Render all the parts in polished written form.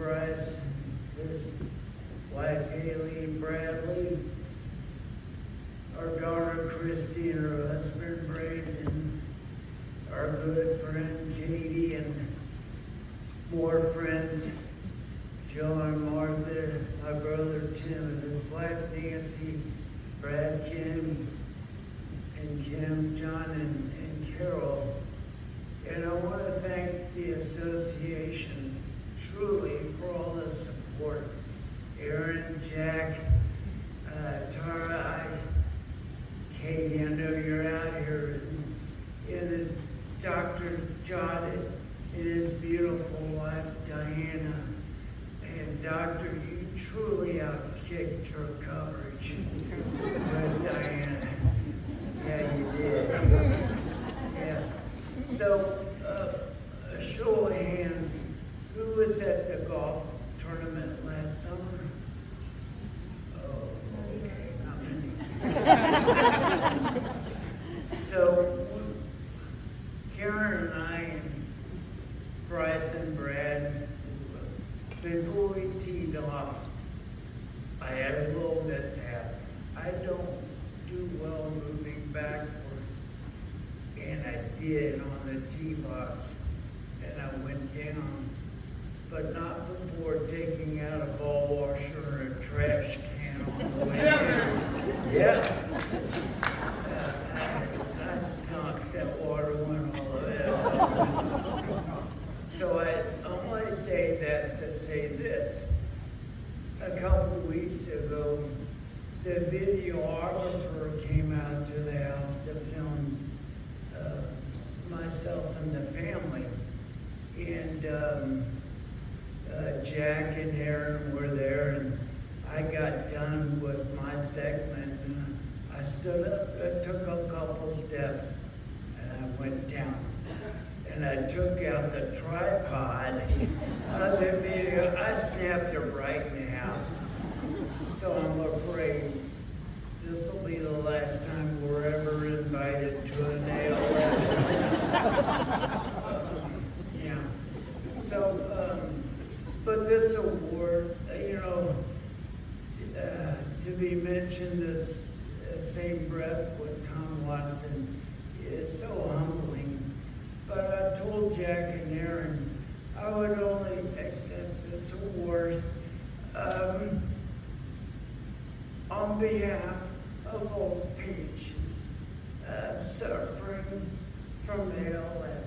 Bryce, his wife Haley and Bradley, our daughter Christy and her husband Brandon, our good friend Katie, and more friends, Joe and Martha, my brother Tim and his wife Nancy, Brad, Kim, and Kim, John, and Carol. And I want to thank the association truly for all the support. Aaron, Jack, Tara, Katie, I know you're out here, and Dr. John and his beautiful wife, Diana. And Doctor, you truly outkicked your coverage with Diana. Yeah, you did. Yeah. So, a show of hands, who was at the golf tournament last summer? Oh, okay, not many. So, Karen and I and Bryce and Brad, before we teed off, I had a little mishap. I don't do well moving backwards, and I did on the tee box, and I went down, but not before taking out a ball washer and a trash can on the way down. Yeah. I stunk. That water went all over it. So I only say that to say this. A couple weeks ago, the videographer came out to the house to film myself and the family. And Jack and Aaron were there, and I got done with my segment. And I stood up, I took a couple steps, and I went down. And I took out the tripod of the video. I snapped it right in half. So I'm afraid this will be the last time we're ever invited to an ALS. Yeah. So, but this award, to be mentioned as same breath with Tom Watson is so humbling. But I told Jack and Aaron I would only accept this award on behalf of all patients suffering from ALS.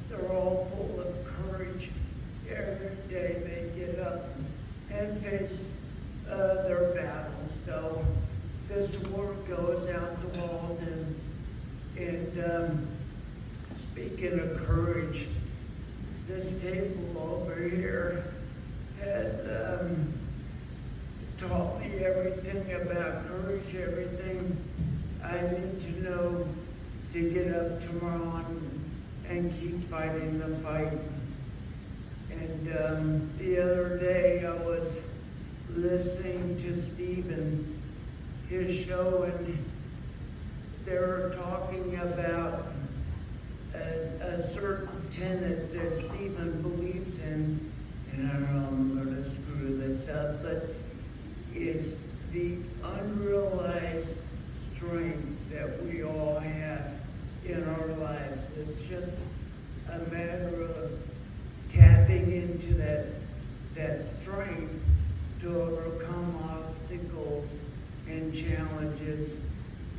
They're all full of courage. Every day they get up and face their battles. So this award goes out to all of them. And speaking of courage, this table over here has taught me everything about courage, everything I need to know to get up tomorrow and keep fighting the fight. And the other day I was listening to Stephen, his show, and they were talking about a certain tenet that Stephen believes in, and I don't know, I'm going to screw this up, but it's the unrealized strength that we all have in our lives. It's just a matter of tapping into that strength to overcome obstacles and challenges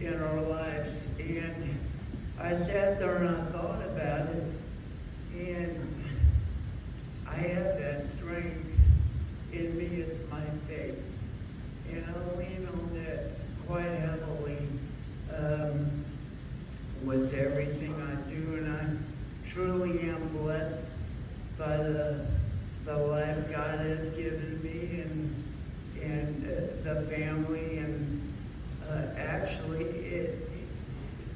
in our lives. And I sat there and I thought about it, and I have that strength in me as my faith. And I lean on that quite heavily with everything I do, and I truly am blessed by the life God has given me and the family, and actually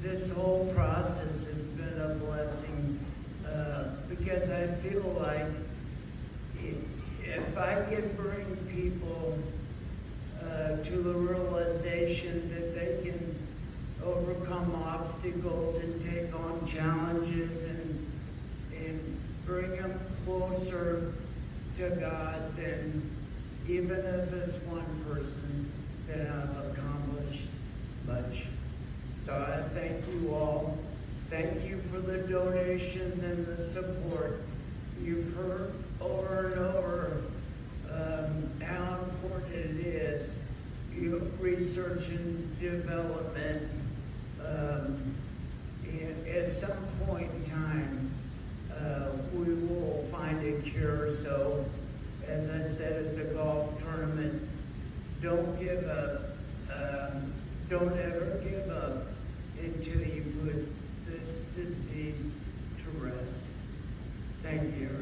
this whole process has been a blessing because I feel like if I can bring people to the realization that they can overcome obstacles and take on challenges and bring them closer to God, then even if it's one person, then I've accomplished much. So I thank you all. Thank you for the donations and the support. You've heard over and over how important it is. Research and development. At some point in time, we will find a cure. So, as I said at the golf tournament, don't give up. Don't ever give up until you put this disease to rest. Thank you.